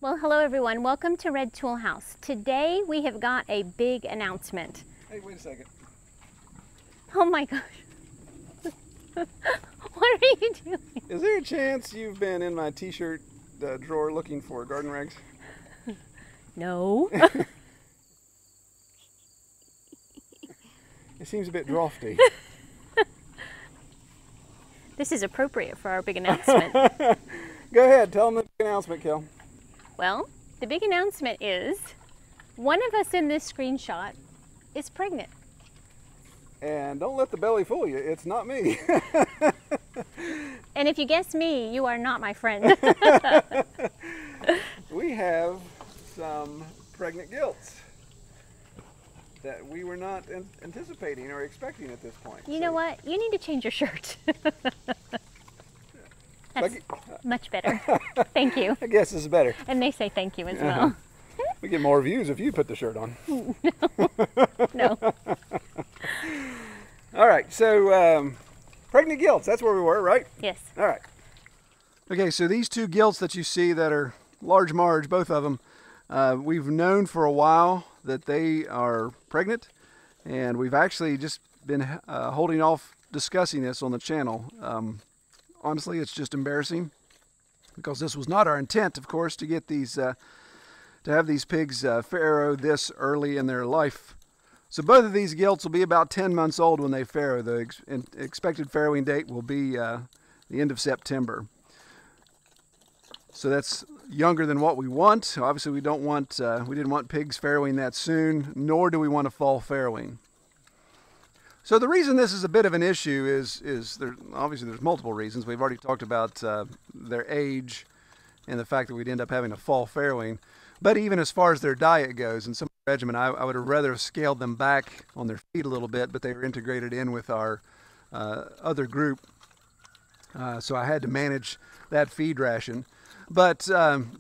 Well, hello everyone. Welcome to Red Tool House. Today we have got a big announcement. Hey, wait a second. Oh my gosh. What are you doing? Is there a chance you've been in my t-shirt drawer looking for garden rags? No. It seems a bit drafty. This is appropriate for our big announcement. Go ahead, tell them the big announcement, Kel. Well, the big announcement is one of us in this screenshot is pregnant. And don't let the belly fool you, it's not me. And if you guess me, you are not my friend. We have some pregnant gilts that we were not anticipating or expecting at this point. You know what? You need to change your shirt. That's much better. Thank you. I guess this is better. And they say thank you as well. We get more views if you put the shirt on. No. All right, so pregnant gilts, that's where we were, right? Yes. All right. Okay, so these two gilts that you see that are large Marge, both of them, we've known for a while that they are pregnant, and we've actually just been holding off discussing this on the channel. Honestly, it's just embarrassing because this was not our intent, of course, to get these, to have these pigs farrow this early in their life. So both of these gilts will be about 10 months old when they farrow. The expected farrowing date will be the end of September. So that's younger than what we want. Obviously, we don't want, we didn't want pigs farrowing that soon, nor do we want a fall farrowing. So the reason this is a bit of an issue is obviously there's multiple reasons. We've already talked about their age and the fact that we'd end up having a fall farrowing. But even as far as their diet goes, in some regimen, I would have rather scaled them back on their feed a little bit, but they were integrated in with our other group. So I had to manage that feed ration. But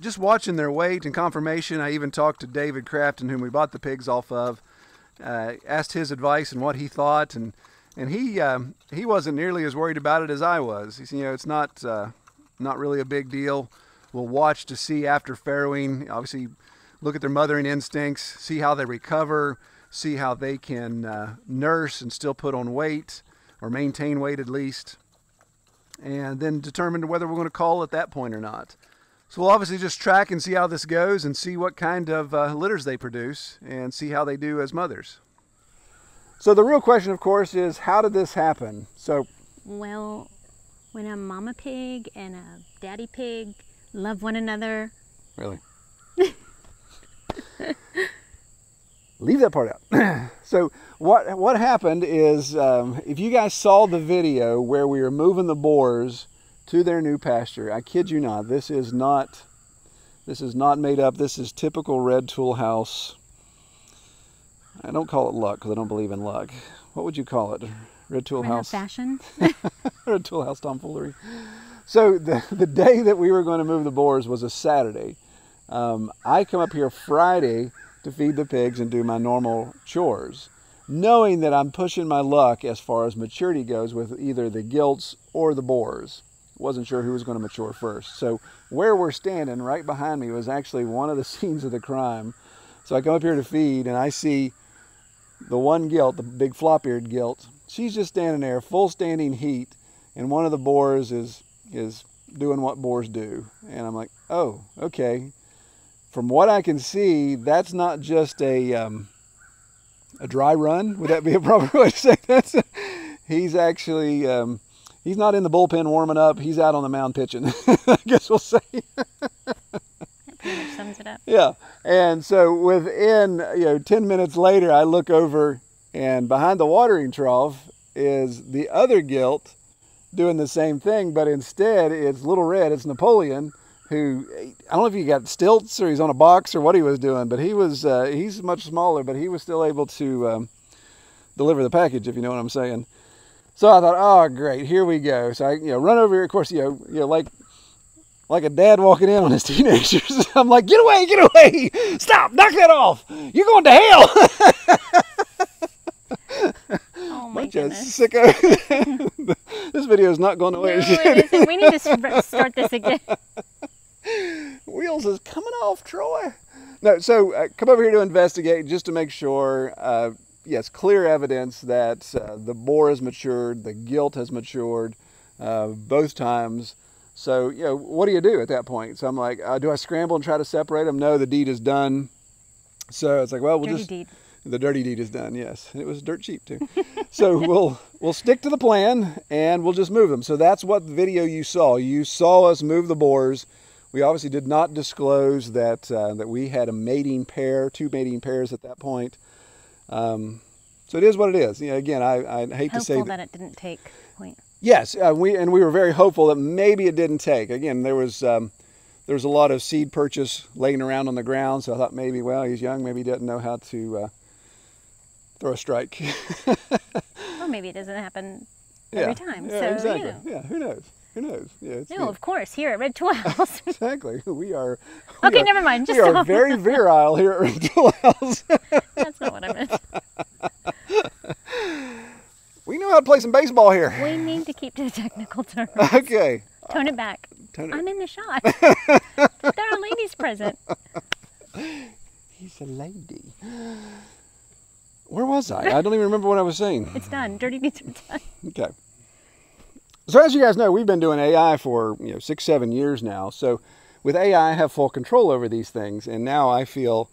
just watching their weight and confirmation, I even talked to David Crafton, whom we bought the pigs off of, asked his advice and what he thought, and he wasn't nearly as worried about it as I was. He said, you know, it's not really a big deal. We'll watch to see after farrowing, obviously look at their mothering instincts, see how they recover, see how they can nurse and still put on weight, or maintain weight at least, and then determine whether we're going to call at that point or not. So we'll obviously just track and see how this goes and see what kind of litters they produce and see how they do as mothers. So the real question, of course, is how did this happen? So, well, when a mama pig and a daddy pig love one another. Really? Leave that part out. So what happened is, if you guys saw the video where we were moving the boars to their new pasture, I kid you not, this is not made up. This is typical Red Tool House. I don't call it luck because I don't believe in luck. What would you call it? Red Tool House fashion. Red Tool House tomfoolery. So the day that we were going to move the boars was a Saturday. I come up here Friday to feed the pigs and do my normal chores, knowing that I'm pushing my luck as far as maturity goes with either the gilts or the boars. Wasn't sure who was going to mature first. So where we're standing right behind me was actually one of the scenes of the crime. So I come up here to feed and I see the one gilt, the big flop-eared gilt. She's just standing there, full standing heat, and one of the boars is doing what boars do. And I'm like, oh, okay. From what I can see, that's not just a dry run. Would that be a proper way to say that? He's actually, he's not in the bullpen warming up. He's out on the mound pitching, I guess we'll say. That pretty much sums it up. Yeah. And so within 10 minutes later, I look over, and behind the watering trough is the other gilt doing the same thing, but instead it's Little Red, it's Napoleon, who, I don't know if he got stilts or he's on a box or what he was doing, but he was, he's much smaller, but he was still able to deliver the package, if you know what I'm saying. So I thought, oh, great, here we go. So I, run over here, of course, like a dad walking in on his teenagers. I'm like, get away, get away, stop, knock that off. You're going to hell. Oh my goodness. Sicko. This video is not going away. No, it isn't. We need to start this again. We'll scales is coming off, Troy. No, so come over here to investigate just to make sure, yes, clear evidence that the boar has matured, the gilt has matured both times. So, you know, what do you do at that point? So I'm like, do I scramble and try to separate them? No, the deed is done. So it's like, well, we'll just... Deed. The dirty deed is done, yes. And it was dirt cheap, too. So we'll stick to the plan, and we'll just move them. So that's what video you saw. You saw us move the boars. We obviously did not disclose that that we had a mating pair, 2 mating pairs at that point. So it is what it is. You know, again, I hate to say that it didn't take point. Yes, we were very hopeful that maybe it didn't take. Again, there was a lot of seed purchase laying around on the ground, so I thought maybe, well, he's young, maybe he doesn't know how to throw a strike. Well, maybe it doesn't happen every time. Yeah, so, exactly. you know. Yeah, who knows? Who knows? Yeah, No, of course, here at Red 12. Exactly. Okay, never mind. Just we are stop. very virile here at Red 12. That's not what I meant. We know how to play some baseball here. We need to keep to the technical terms. Okay. Tone it back. I'm in the shot. There are ladies present. He's a lady. Where was I? I don't even remember what I was saying. It's done. Dirty deeds are done. Okay. So as you guys know, we've been doing AI for 6-7 years now. So with AI, I have full control over these things, and now I feel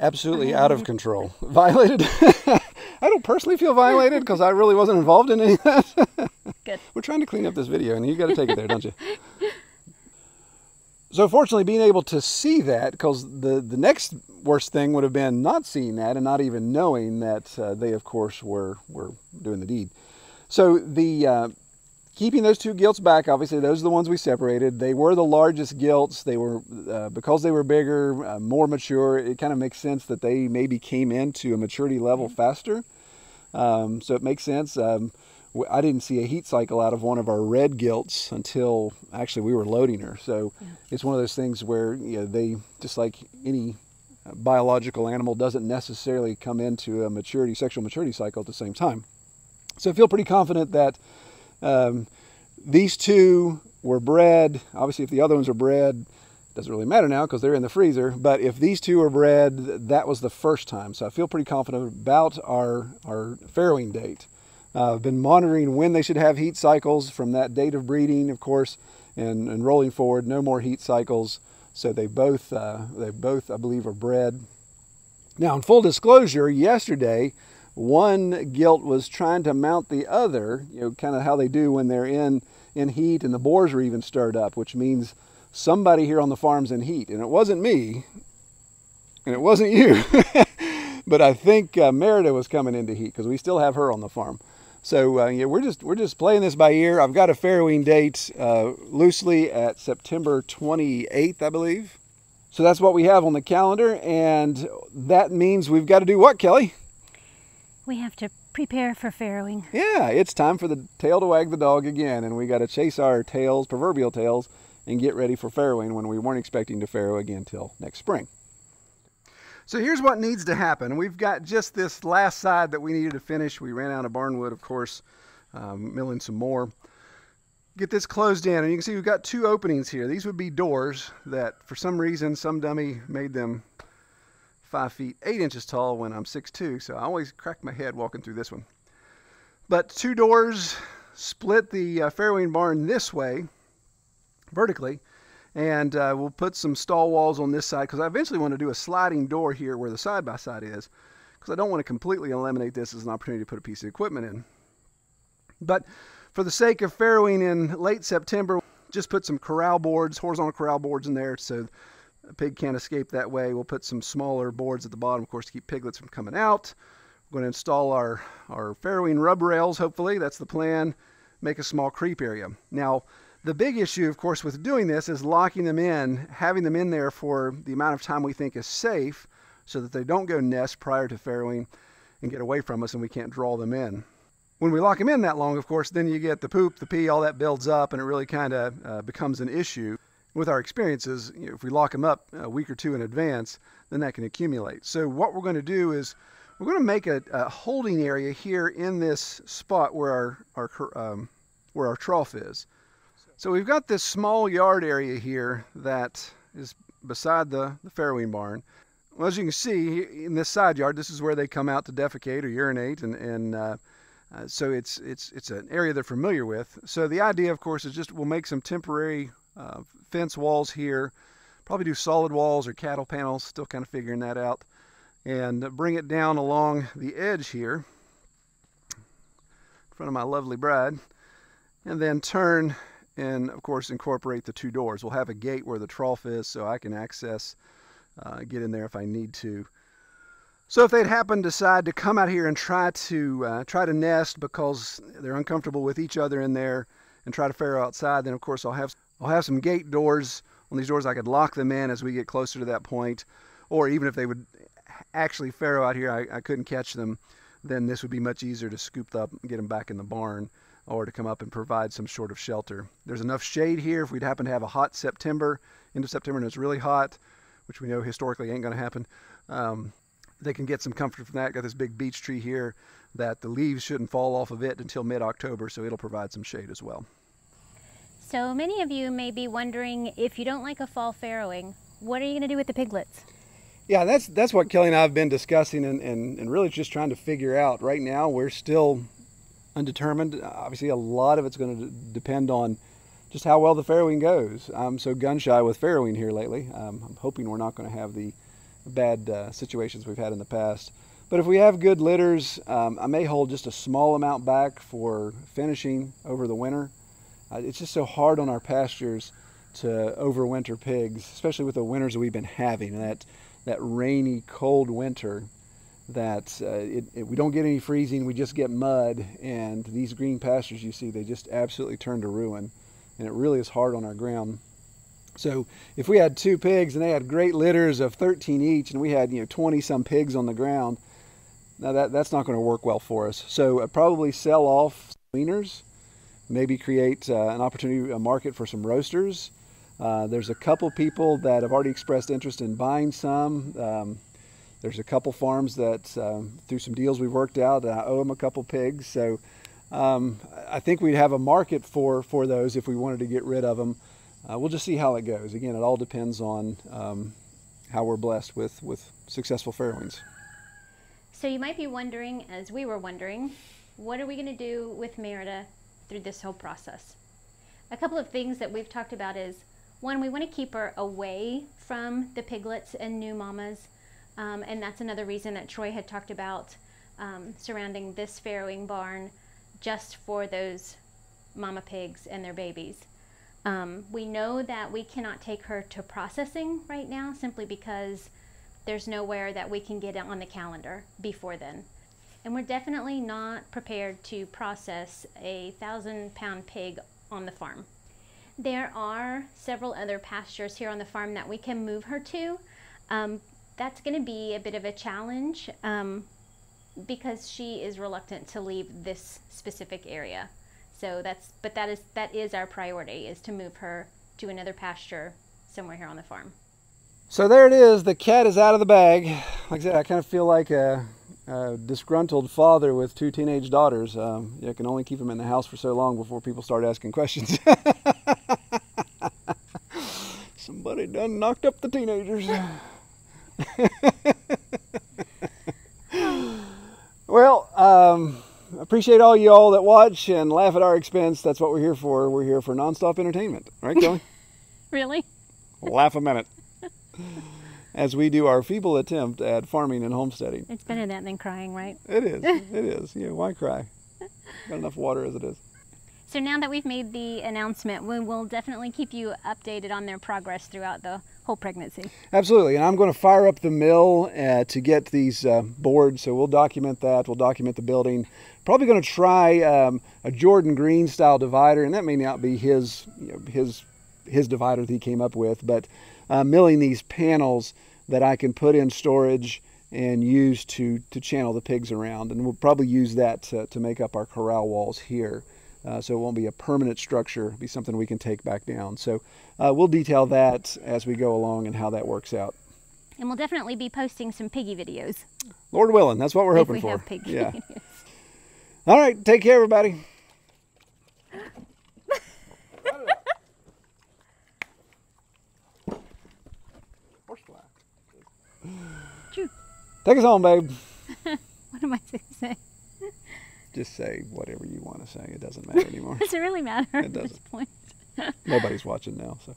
absolutely out of control. Violated? I don't personally feel violated because I really wasn't involved in any of that. Good. We're trying to clean up this video, and you got to take it there, don't you? So fortunately, being able to see that, because the next worst thing would have been not seeing that and not even knowing that they, of course, were doing the deed. So the keeping those 2 gilts back, obviously, those are the ones we separated. They were the largest gilts. They were, because they were bigger, more mature, it kind of makes sense that they maybe came into a maturity level faster. So it makes sense. I didn't see a heat cycle out of one of our red gilts until actually we were loading her. So it's one of those things where they, just like any biological animal, doesn't necessarily come into a sexual maturity cycle at the same time. So I feel pretty confident that these 2 were bred. Obviously, if the other ones are bred, it doesn't really matter now because they're in the freezer. But if these 2 were bred, that was the first time. So I feel pretty confident about our farrowing date. I've been monitoring when they should have heat cycles from that date of breeding, of course, and rolling forward, no more heat cycles. So they both, I believe, are bred. Now, in full disclosure, yesterday, one gilt was trying to mount the other, kind of how they do when they're in heat, and the boars are even stirred up, which means somebody here on the farm's in heat. And it wasn't me, and it wasn't you. But I think Merida was coming into heat because we still have her on the farm. So we're just playing this by ear. I've got a farrowing date loosely at September 28th, I believe. So that's what we have on the calendar, and that means we've got to do what, Kelly? We have to prepare for farrowing. Yeah, it's time for the tail to wag the dog again, and we got to chase our tails, proverbial tails, and get ready for farrowing when we weren't expecting to farrow again till next spring. So here's what needs to happen. We've got just this last side that we needed to finish. We ran out of barnwood, of course, milling some more. Get this closed in, and you can see we've got 2 openings here. These would be doors that, for some reason, some dummy made them 5 feet 8 inches tall when I'm 6'2", so I always crack my head walking through this one. But 2 doors split the farrowing barn this way, vertically, and we'll put some stall walls on this side because I eventually want to do a sliding door here where the side-by-side is, because I don't want to completely eliminate this as an opportunity to put a piece of equipment in. But for the sake of farrowing in late September, just put some corral boards, horizontal corral boards in there so a pig can't escape that way. We'll put some smaller boards at the bottom, of course, to keep piglets from coming out. We're going to install our farrowing rub rails, hopefully. That's the plan. Make a small creep area. Now, the big issue, of course, with doing this is locking them in, having them in there for the amount of time we think is safe so that they don't go nest prior to farrowing and get away from us and we can't draw them in. When we lock them in that long, of course, then you get the poop, the pee, all that builds up, and it really kind of becomes an issue. With our experiences, if we lock them up a week or 2 in advance, then that can accumulate. So what we're going to do is we're going to make a holding area here in this spot where our trough is. So we've got this small yard area here that is beside the farrowing barn. Well, as you can see in this side yard, this is where they come out to defecate or urinate, and so it's an area they're familiar with. So the idea, of course, is just we'll make some temporary fence walls here, probably do solid walls or cattle panels, still kind of figuring that out, and bring it down along the edge here in front of my lovely bride, and then turn and, of course, incorporate the 2 doors. We'll have a gate where the trough is so I can access, get in there if I need to. So if they'd happen to decide to come out here and try to nest because they're uncomfortable with each other in there and try to farrow outside, then of course I'll have some gate doors on these doors. I could lock them in as we get closer to that point, or even if they would actually farrow out here, I couldn't catch them, then this would be much easier to scoop up and get them back in the barn, or to come up and provide some sort of shelter. There's enough shade here if we'd happen to have a hot September, end of September, and it's really hot, which we know historically ain't going to happen. They can get some comfort from that. Got this big beech tree here that the leaves shouldn't fall off of it until mid-October, so it'll provide some shade as well. So many of you may be wondering, if you don't like a fall farrowing, what are you going to do with the piglets? Yeah, that's what Kelly and I have been discussing and really just trying to figure out. Right now, we're still undetermined. Obviously, a lot of it's going to depend on just how well the farrowing goes. I'm so gun shy with farrowing here lately. I'm hoping we're not going to have the bad situations we've had in the past. But if we have good litters, I may hold just a small amount back for finishing over the winter. It's just so hard on our pastures to overwinter pigs, especially with the winters that we've been having, and that rainy, cold winter that we don't get any freezing, we just get mud, and these green pastures you see, they just absolutely turn to ruin, and it really is hard on our ground. So if we had 2 pigs and they had great litters of 13 each, and we had 20 some pigs on the ground, now that's not going to work well for us. So I'd probably sell off weaners, maybe create an opportunity, a market for some roasters. There's a couple people that have already expressed interest in buying some. There's a couple farms that, through some deals we've worked out, I owe them a couple pigs. So I think we'd have a market for those if we wanted to get rid of them. We'll just see how it goes. Again, it all depends on how we're blessed with successful farrowings. So you might be wondering, as we were wondering, what are we going to do with Merida through this whole process? A couple of things that we've talked about is, one, we want to keep her away from the piglets and new mamas. And that's another reason that Troy had talked about surrounding this farrowing barn just for those mama pigs and their babies. We know that we cannot take her to processing right now simply because there's nowhere that we can get it on the calendar before then. And we're definitely not prepared to process a 1,000-pound pig on the farm. There are several other pastures here on the farm that we can move her to. That's going to be a bit of a challenge because she is reluctant to leave this specific area. So that is our priority, is to move her to another pasture somewhere here on the farm. So there it is. The cat is out of the bag. Like I said, I kind of feel like a disgruntled father with 2 teenage daughters. You can only keep them in the house for so long before people start asking questions. Somebody done knocked up the teenagers. Well, appreciate all you all that watch and laugh at our expense. That's what we're here for. We're here for nonstop entertainment. Right, Kelly? Really? Laugh a minute. As we do our feeble attempt at farming and homesteading. It's better that than crying, right? It is. It is. Yeah, why cry? Got enough water as it is. So now that we've made the announcement, we will definitely keep you updated on their progress throughout the whole pregnancy. Absolutely, and I'm going to fire up the mill to get these boards, so we'll document that. We'll document the building. Probably going to try a Jordan Green style divider, and that may not be his divider that he came up with, but milling these panels that I can put in storage and use to channel the pigs around, and we'll probably use that to make up our corral walls here. So it won't be a permanent structure. It'll be something we can take back down. So we'll detail that as we go along and how that works out. And we'll definitely be posting some piggy videos. Lord willing, that's what we're hoping for. If we have piggy videos. All right, take care, everybody. True. Take us home, babe. What am I to say? Just say whatever you want to say. It doesn't matter anymore. Does it really matter at It this doesn't. point? Nobody's watching now, so.